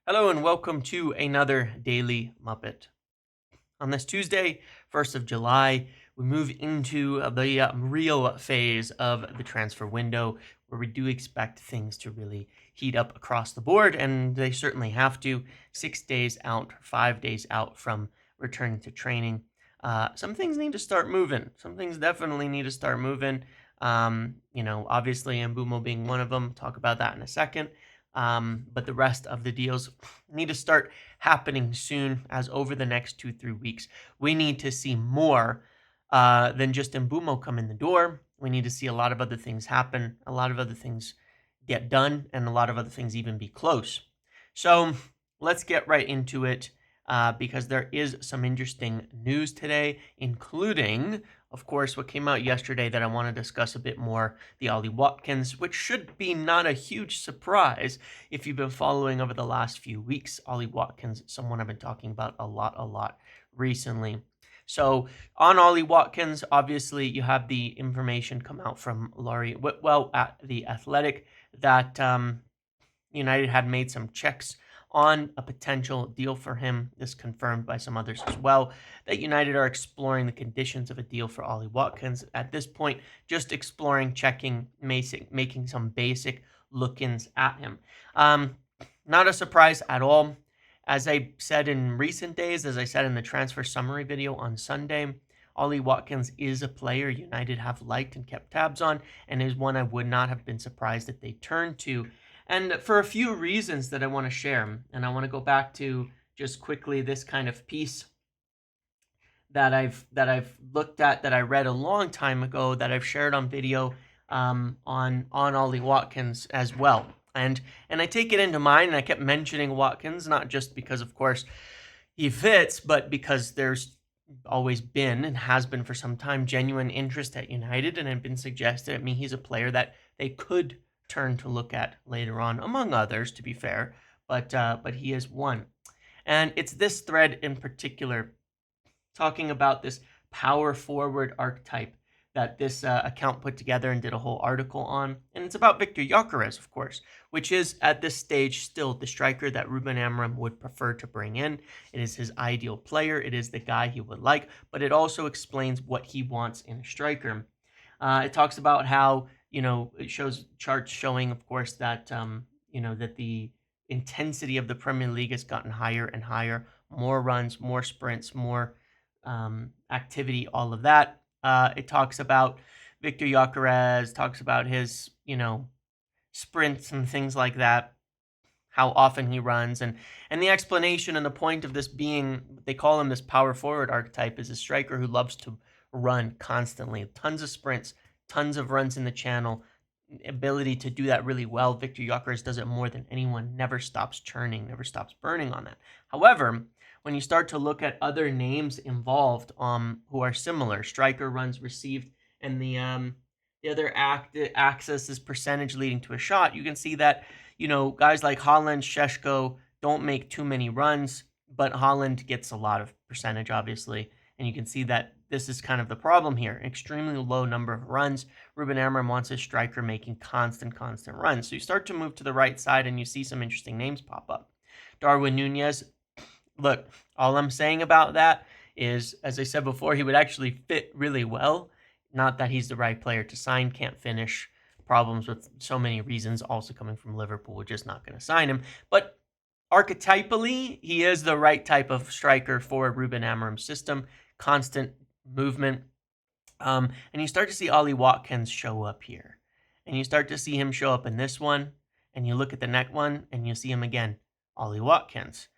Hello and welcome to another Daily Muppet. On this Tuesday, 1st of July, we move into the real phase of the transfer window where we do expect things to really heat up across the board, and they certainly have to. 6 days out, 5 days out from returning to training. Some things need to start moving. Some things definitely need to start moving. Obviously, Mbeumo being one of them. Talk about that in a second. But the rest of the deals need to start happening soon, as over the next 2-3 weeks, we need to see more than just Mbeumo come in the door. We need to see a lot of other things happen, a lot of other things get done, and a lot of other things even be close. So let's get right into it because there is some interesting news today, including, of course, what came out yesterday that I want to discuss a bit more, the Ollie Watkins, which should be not a huge surprise if you've been following over the last few weeks. Ollie Watkins, someone I've been talking about a lot recently. So on Ollie Watkins, obviously you have the information come out from Laurie Whitwell at The Athletic that United had made some checks on a potential deal for him. This confirmed by some others as well, that United are exploring the conditions of a deal for Ollie Watkins. At this point, just exploring, checking, making some basic look-ins at him. Not a surprise at all. As I said in recent days, as I said in the transfer summary video on Sunday, Ollie Watkins is a player United have liked and kept tabs on, and is one I would not have been surprised that they turned to. And for a few reasons that I want to share. And I want to go back to just quickly this kind of piece that I've looked at, that I read a long time ago, that I've shared on video on Ollie Watkins as well. And I take it into mind, and I kept mentioning Watkins, not just because, of course, he fits, but because there's always been, and has been for some time, genuine interest at United, and had been suggested at me he's a player that they could turn to look at later on, among others, to be fair, but he is one. And it's this thread in particular, talking about this power forward archetype that this account put together and did a whole article on. And it's about Victor Gyökeres, of course, which is at this stage still the striker that Ruben Amorim would prefer to bring in. It is his ideal player. It is the guy he would like, but it also explains what he wants in a striker. It talks about how, it shows charts showing, of course, that, that the intensity of the Premier League has gotten higher and higher. More runs, more sprints, more activity, all of that. It talks about Victor Gyökeres, talks about his, sprints and things like that, how often he runs. And the explanation and the point of this being, they call him this power forward archetype, is a striker who loves to run constantly. Tons of sprints, tons of runs in the channel, ability to do that really well. Victor Gyökeres does it more than anyone, never stops churning, never stops burning on that. However, when you start to look at other names involved who are similar, striker, runs received, and the other axis is percentage leading to a shot, you can see that, guys like Haaland, Šeško don't make too many runs, but Haaland gets a lot of percentage, obviously. And you can see that this is kind of the problem here. Extremely low number of runs. Ruben Amorim wants a striker making constant runs. So you start to move to the right side and you see some interesting names pop up. Darwin Núñez. Look, all I'm saying about that is, as I said before, he would actually fit really well. Not that he's the right player to sign, can't finish, problems with so many reasons, also coming from Liverpool, we're just not going to sign him. But archetypally, he is the right type of striker for Ruben Amorim's system, constant movement. And you start to see Ollie Watkins show up here. And you start to see him show up in this one, and you look at the next one, and you see him again, Ollie Watkins.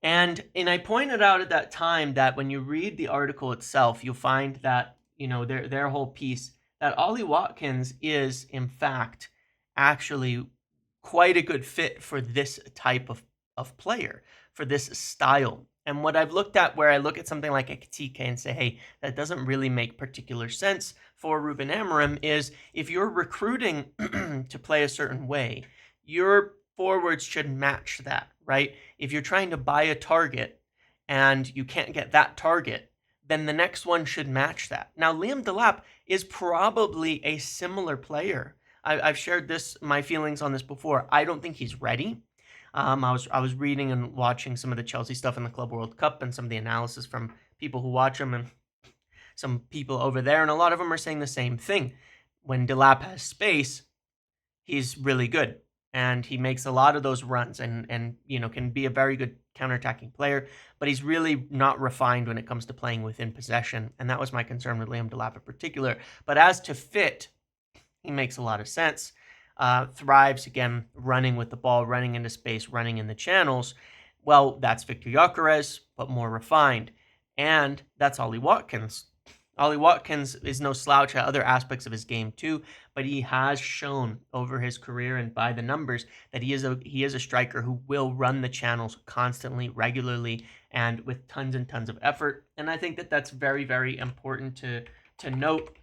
And I pointed out at that time that when you read the article itself, you'll find that, their whole piece, that Ollie Watkins is, in fact, actually quite a good fit for this type of player, for this style. And what I've looked at, where I look at something like a Ekitike and say, hey, that doesn't really make particular sense for Ruben Amorim, is if you're recruiting to play a certain way, your forwards should match that, right? If you're trying to buy a target and you can't get that target, then the next one should match that. Now, Liam Delap is probably a similar player. I've shared my feelings on this before. I don't think he's ready. I was reading and watching some of the Chelsea stuff in the Club World Cup and some of the analysis from people who watch them and some people over there, and a lot of them are saying the same thing. When Delap has space, he's really good, and he makes a lot of those runs, and can be a very good counterattacking player. But he's really not refined when it comes to playing within possession, and that was my concern with Liam Delap in particular. But as to fit, he makes a lot of sense. Thrives again running with the ball, running into space, running in the channels. Well, that's Victor Gyökeres, but more refined, and that's Ollie Watkins. Ollie Watkins is no slouch at other aspects of his game too, but he has shown over his career and by the numbers that he is a striker who will run the channels constantly, regularly, and with tons and tons of effort. And I think that that's very, very important to note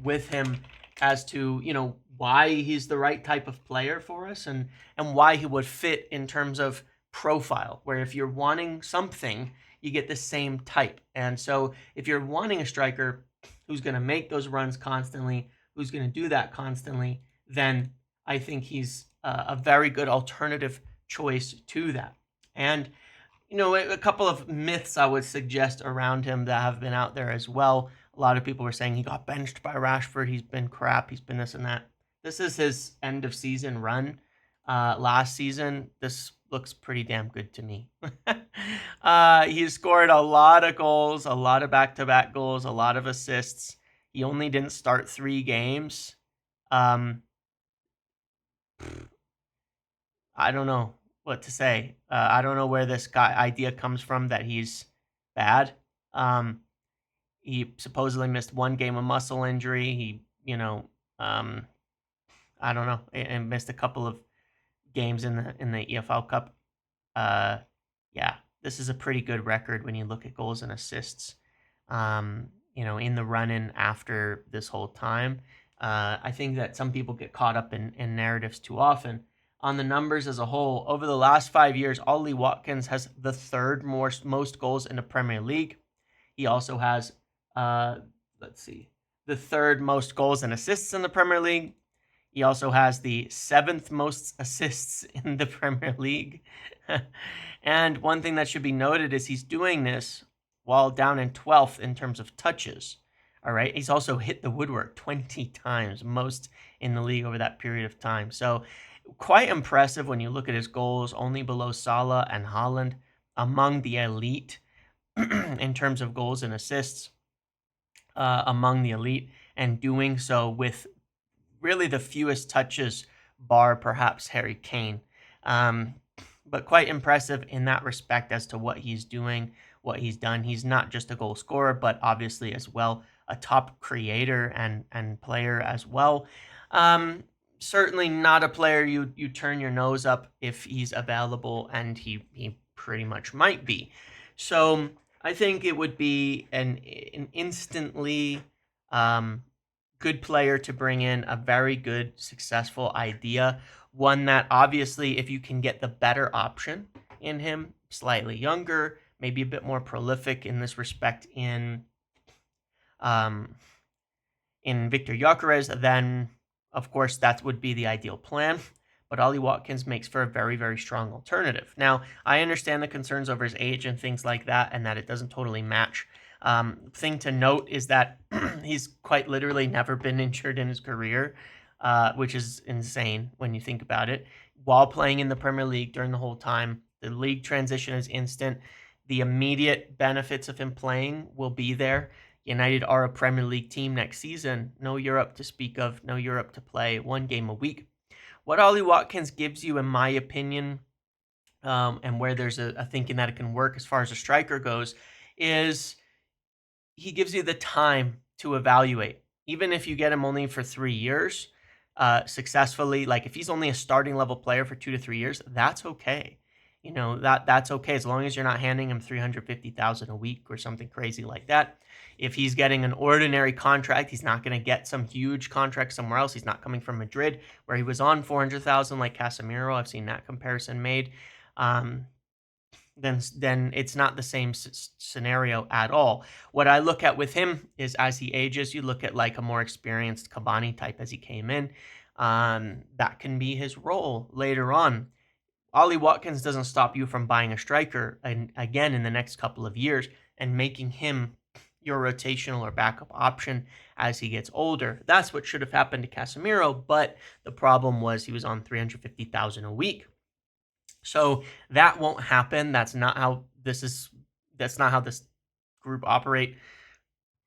with him as to why he's the right type of player for us, and why he would fit in terms of profile, where if you're wanting something, you get the same type. And so if you're wanting a striker who's going to make those runs constantly, who's going to do that constantly, then I think he's a very good alternative choice to that. And a couple of myths I would suggest around him that have been out there as well. A lot of people were saying he got benched by Rashford. He's been crap. He's been this and that. This is his end of season run. Last season, this looks pretty damn good to me. He scored a lot of goals, a lot of back-to-back goals, a lot of assists. He only didn't start 3 games. I don't know what to say. I don't know where this idea comes from that he's bad. He supposedly missed 1 game of muscle injury. He, I don't know, and missed a couple of games in the EFL Cup. Yeah, this is a pretty good record when you look at goals and assists. In the run-in after this whole time. I think that some people get caught up in narratives too often. On the numbers as a whole, over the last 5 years, Ollie Watkins has the 3rd most goals in the Premier League. He also has, the 3rd most goals and assists in the Premier League. He also has the 7th most assists in the Premier League. And one thing that should be noted is he's doing this while down in 12th in terms of touches. All right. He's also hit the woodwork 20 times, most in the league over that period of time. So quite impressive when you look at his goals, only below Salah and Haaland, among the elite in terms of goals and assists, among the elite, and doing so with really the fewest touches, bar perhaps Harry Kane. But quite impressive in that respect as to what he's doing, what he's done. He's not just a goal scorer, but obviously as well a top creator and player as well. Certainly not a player you turn your nose up if he's available, and he pretty much might be. So I think it would be an instantly good player to bring in, a very good, successful idea. One that obviously, if you can get the better option in him, slightly younger, maybe a bit more prolific in this respect in Victor Gyökeres, then of course that would be the ideal plan. But Ollie Watkins makes for a very, very strong alternative. Now, I understand the concerns over his age and things like that, and that it doesn't totally match. Thing to note is that he's quite literally never been injured in his career, which is insane when you think about it. While playing in the Premier League during the whole time, the league transition is instant. The immediate benefits of him playing will be there. United are a Premier League team next season. No Europe to speak of, no Europe to play, 1 game a week. What Ollie Watkins gives you, in my opinion, and where there's a thinking that it can work as far as a striker goes, is he gives you the time to evaluate. Even if you get him only for 3 years successfully, like if he's only a starting level player for 2 to 3 years, that's okay. That's okay as long as you're not handing him $350,000 a week or something crazy like that. If he's getting an ordinary contract, he's not going to get some huge contract somewhere else. He's not coming from Madrid where he was on $400,000 like Casemiro. I've seen that comparison made. Then it's not the same scenario at all. What I look at with him is as he ages, you look at like a more experienced Cavani type as he came in. That can be his role later on. Ollie Watkins doesn't stop you from buying a striker and again in the next couple of years and making him your rotational or backup option as he gets older. That's what should have happened to Casemiro, but the problem was he was on 350,000 a week. So that won't happen. That's not how this group operate.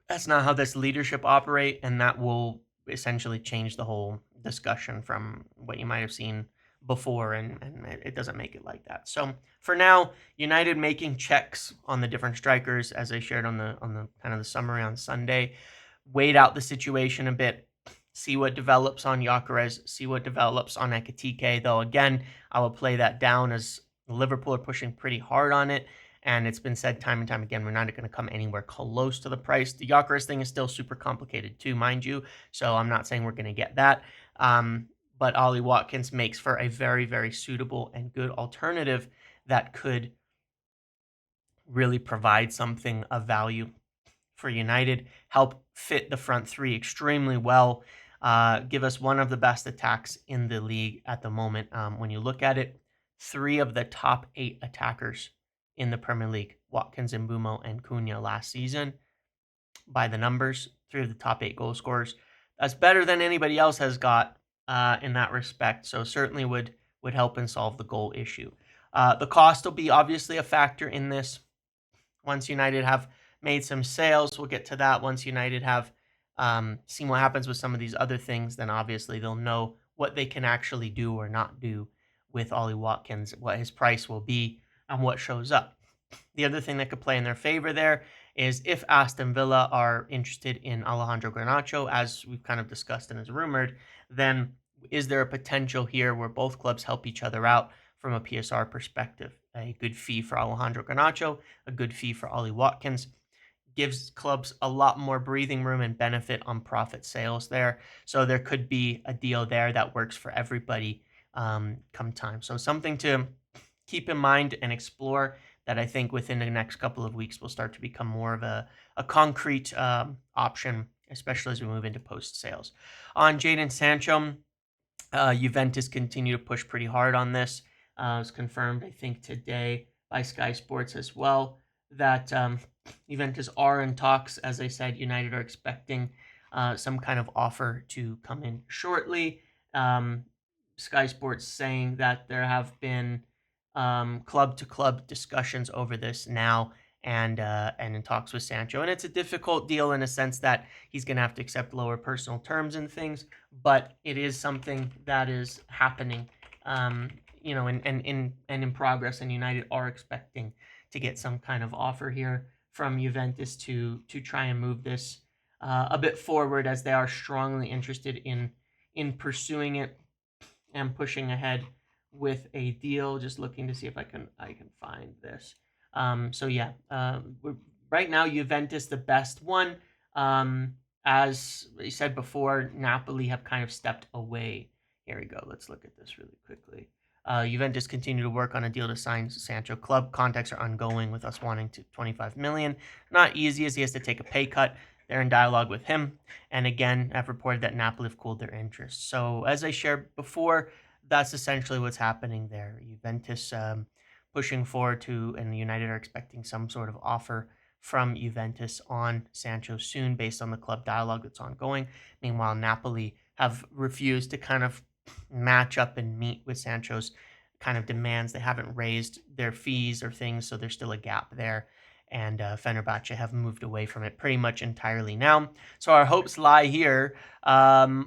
That's not how this leadership operate, and that will essentially change the whole discussion from what you might have seen before, and it doesn't make it like that. So for now, United making checks on the different strikers, as I shared on the kind of the summary on Sunday. Wait out the situation a bit, see what develops on Gyökeres, see what develops on Ekitike, though again, I will play that down as Liverpool are pushing pretty hard on it. And it's been said time and time again, we're not going to come anywhere close to the price. The Gyökeres thing is still super complicated too, mind you. So I'm not saying we're going to get that. But Ollie Watkins makes for a very, very suitable and good alternative that could really provide something of value for United, help fit the front three extremely well, give us one of the best attacks in the league at the moment. When you look at it, 3 of the top 8 attackers in the Premier League, Watkins, Mbeumo, and Cunha last season, by the numbers, 3 of the top 8 goal scorers. That's better than anybody else has got in that respect. So certainly would help and solve the goal issue. The cost will be obviously a factor in this. Once United have made some sales, we'll get to that. Once United have seen what happens with some of these other things, then obviously they'll know what they can actually do or not do with Ollie Watkins, what his price will be, and what shows up. The other thing that could play in their favor there is if Aston Villa are interested in Alejandro Garnacho, as we've kind of discussed and is rumored, then is there a potential here where both clubs help each other out from a PSR perspective? A good fee for Alejandro Garnacho, a good fee for Ollie Watkins gives clubs a lot more breathing room and benefit on profit sales there. So there could be a deal there that works for everybody come time. So something to keep in mind and explore that I think within the next couple of weeks will start to become more of a concrete option, especially as we move into post-sales. On Jadon Sancho, Juventus continue to push pretty hard on this. It was confirmed, I think, today by Sky Sports as well that Juventus are in talks. As I said, United are expecting some kind of offer to come in shortly. Sky Sports saying that there have been club-to-club discussions over this now, and in talks with Sancho. And it's a difficult deal in a sense that he's going to have to accept lower personal terms and things, but it is something that is happening, and in progress. And United are expecting to get some kind of offer here from Juventus to try and move this a bit forward, as they are strongly interested in pursuing it and pushing ahead with a deal. Just looking to see if I can find this. So yeah, right now Juventus the best one. As I said before, Napoli have kind of stepped away. Here we go. Let's look at this really quickly. Juventus continue to work on a deal to sign Sancho. Club contacts are ongoing with us wanting to 25 million. Not easy, as he has to take a pay cut. They're in dialogue with him. And again, I've reported that Napoli have cooled their interest. So as I shared before, that's essentially what's happening there. Juventus pushing forward to, and United are expecting some sort of offer from Juventus on Sancho soon based on the club dialogue that's ongoing. Meanwhile, Napoli have refused to kind of match up and meet with Sancho's kind of demands. They haven't raised their fees or things, so there's still a gap there. And Fenerbahce have moved away from it pretty much entirely now. So our hopes lie here on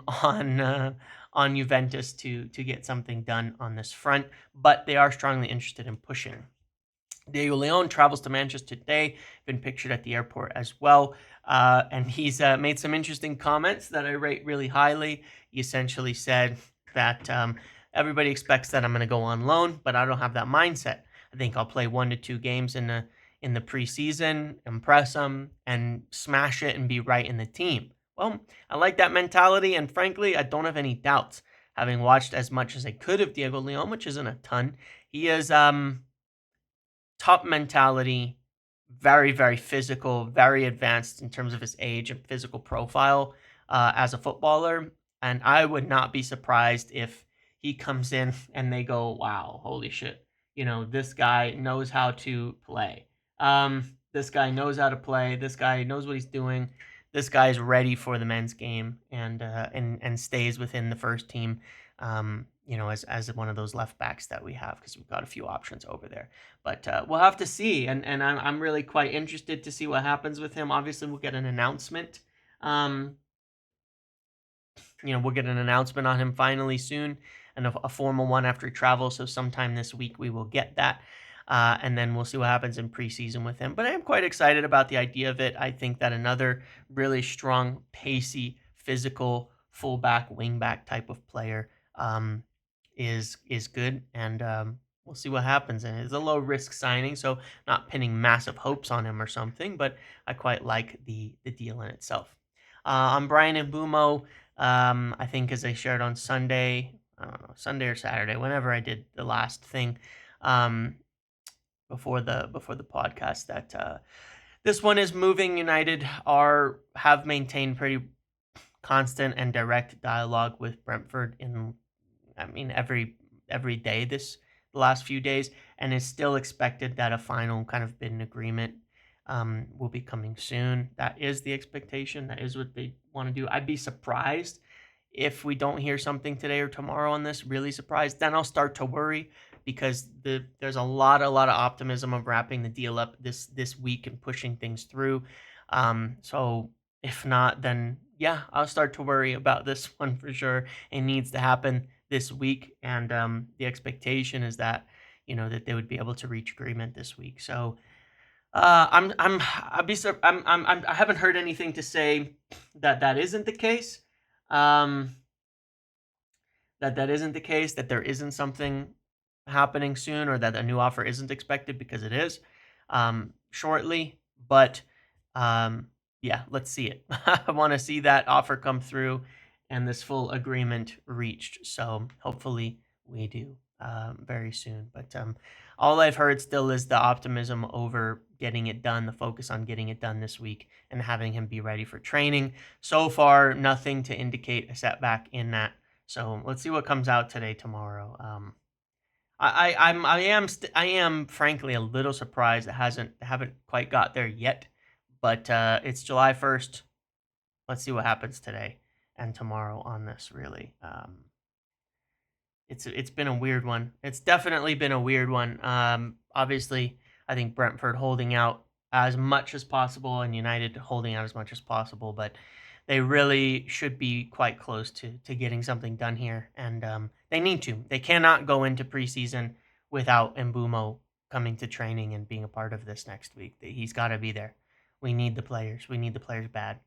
Juventus to get something done on this front, but they are strongly interested in pushing. Diego Leon travels to Manchester today, been pictured at the airport as well, and he's made some interesting comments that I rate really highly. He essentially said that everybody expects that I'm going to go on loan, but I don't have that mindset. I think I'll play 1 to 2 games in the preseason, impress them, and smash it and be right in the team. Well, I like that mentality, and frankly, I don't have any doubts. Having watched as much as I could of Diego Leon, which isn't a ton, he is top mentality, very, very physical, very advanced in terms of his age and physical profile as a footballer. And I would not be surprised if he comes in and they go, wow, holy shit. This guy knows how to play. This guy knows how to play. This guy knows what he's doing. This guy is ready for the men's game and stays within the first team. As one of those left backs that we have, because we've got a few options over there. But we'll have to see, and I'm really quite interested to see what happens with him. Obviously, we'll get an announcement. We'll get an announcement on him finally soon, and a formal one after he travels. So sometime this week we will get that, and then we'll see what happens in preseason with him. But I am quite excited about the idea of it. I think that another really strong, pacey, physical fullback, wingback type of player is good, and we'll see what happens. And it's a low risk signing, so not pinning massive hopes on him or something, but I quite like the deal in itself. On Bryan Mbeumo, I think as I shared on Sunday, I don't know, Sunday or Saturday, whenever I did the last thing, before the podcast, that this one is moving. United have maintained pretty constant and direct dialogue with Brentford every day the last few days, and it's still expected that a final kind of bid and agreement will be coming soon. That is the expectation. That is what they want to do. I'd be surprised if we don't hear something today or tomorrow on this. Really surprised. Then I'll start to worry, because there's a lot of optimism of wrapping the deal up this week and pushing things through. So if not, then yeah, I'll start to worry about this one for sure. It needs to happen this week, and the expectation is that that they would be able to reach agreement this week. So I haven't heard anything to say that isn't the case. That isn't the case, that there isn't something happening soon, or that a new offer isn't expected, because it is shortly. But yeah, let's see it. I want to see that offer come through and this full agreement reached. So hopefully we do very soon. But all I've heard still is the optimism over getting it done, the focus on getting it done this week and having him be ready for training. So far, nothing to indicate a setback in that. So let's see what comes out today, tomorrow. I am frankly a little surprised it haven't quite got there yet, but it's July 1st. Let's see what happens today and tomorrow on this. Really, it's been a weird one. It's definitely been a weird one. Obviously, I think Brentford holding out as much as possible and United holding out as much as possible, but they really should be quite close to getting something done here, and they need to. They cannot go into preseason without Mbeumo coming to training and being a part of this next week. He's got to be there. We need the players. We need the players bad.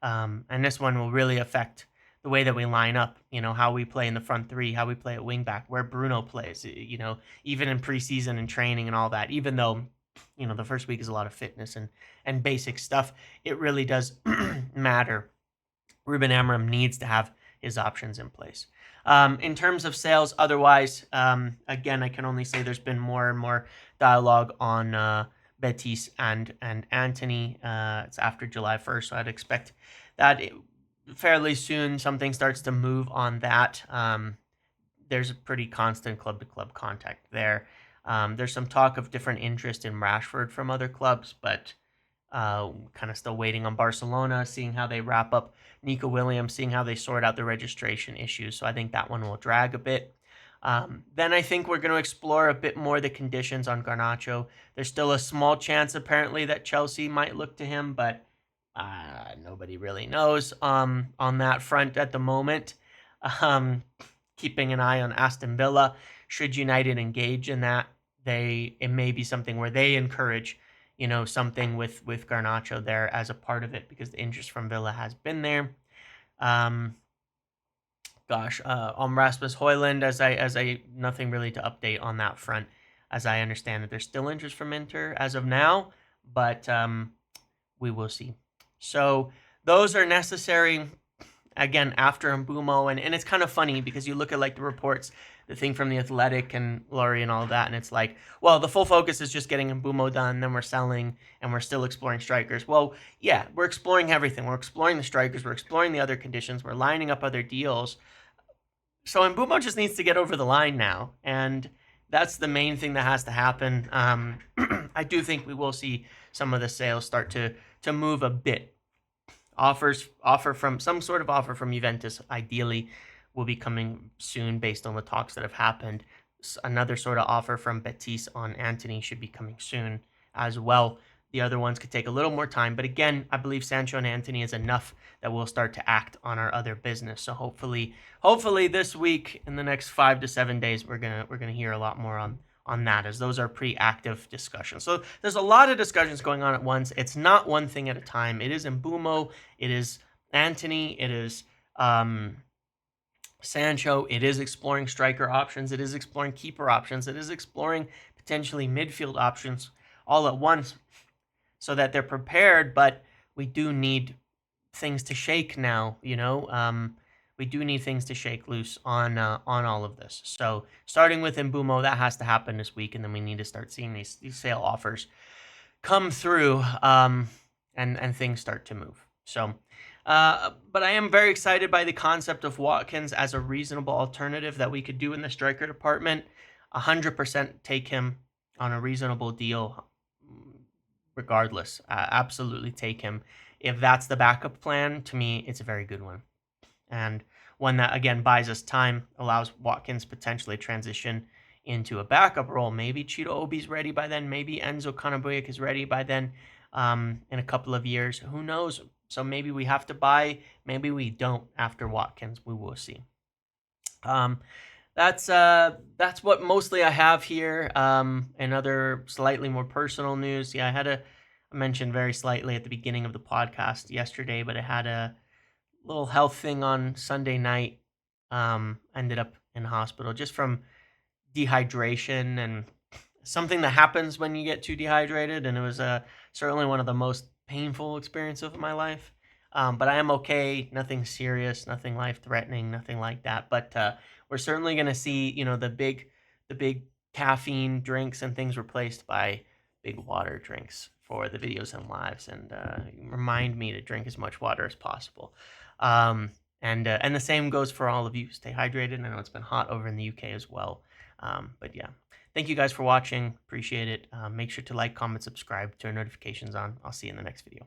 And this one will really affect the way that we line up, how we play in the front three, how we play at wingback, where Bruno plays, even in preseason and training and all that. Even though, the first week is a lot of fitness and basic stuff, it really does matter. Ruben Amorim needs to have his options in place. In terms of sales, otherwise, again, I can only say there's been more and more dialogue on Betis and Antony. It's after July 1st, so I'd expect that fairly soon something starts to move on that. There's a pretty constant club-to-club contact there. There's some talk of different interest in Rashford from other clubs, but kind of still waiting on Barcelona, seeing how they wrap up Nico Williams, seeing how they sort out the registration issues. So I think that one will drag a bit. Then I think we're going to explore a bit more the conditions on Garnacho. There's still a small chance, apparently, that Chelsea might look to him, but nobody really knows on that front at the moment. Keeping an eye on Aston Villa. Should United engage in that, it may be something where they encourage something with Garnacho there as a part of it, because the interest from Villa has been there. On Rasmus Højlund, as I nothing really to update on that front, as I understand that there's still interest from Inter as of now, but we will see. So those are necessary, again, after Mbeumo, and it's kind of funny because you look at the reports, the thing from The Athletic and Laurie and all of that, and it's like, well, the full focus is just getting Mbeumo done, then we're selling, and we're still exploring strikers. Well, yeah, we're exploring everything. We're exploring the strikers. We're exploring the other conditions. We're lining up other deals. So Mbeumo just needs to get over the line now, and that's the main thing that has to happen. I do think we will see some of the sales start to move a bit. Offer from some sort of offer from Juventus ideally will be coming soon based on the talks that have happened. Another sort of offer from Betis on Antony should be coming soon as well. The other ones could take a little more time, but again, I believe Sancho and Antony is enough that we'll start to act on our other business. So hopefully this week, in the next 5 to 7 days, we're gonna hear a lot more on that, as those are pretty active discussions. So there's a lot of discussions going on at once. It's not one thing at a time. It is Mbeumo, it is Antony, it is Sancho, it is exploring striker options, it is exploring keeper options, it is exploring potentially midfield options all at once, so that they're prepared. But we do need things to shake now, we do need things to shake loose on all of this. So starting with Mbeumo, that has to happen this week, and then we need to start seeing these sale offers come through, and things start to move. So, but I am very excited by the concept of Watkins as a reasonable alternative that we could do in the striker department. 100% take him on a reasonable deal, regardless. Absolutely take him. If that's the backup plan, to me, it's a very good one. And one that, again, buys us time, allows Watkins potentially transition into a backup role. Maybe Cheeto Obi's ready by then. Maybe Enzo Kanabuyak is ready by then, in a couple of years. Who knows? So maybe we have to buy. Maybe we don't after Watkins. We will see. That's what mostly I have here. And other slightly more personal news. Yeah, I mentioned very slightly at the beginning of the podcast yesterday, but I had a little health thing on Sunday night. Ended up in hospital just from dehydration, and something that happens when you get too dehydrated. And it was certainly one of the most painful experiences of my life. But I am okay. Nothing serious, nothing life threatening, nothing like that. But we're certainly going to see, the big caffeine drinks and things replaced by big water drinks for the videos and lives, and remind me to drink as much water as possible. And the same goes for all of you. Stay hydrated. I know it's been hot over in the UK as well. But yeah, thank you guys for watching. Appreciate it. Make sure to like, comment, subscribe, turn notifications on. I'll see you in the next video.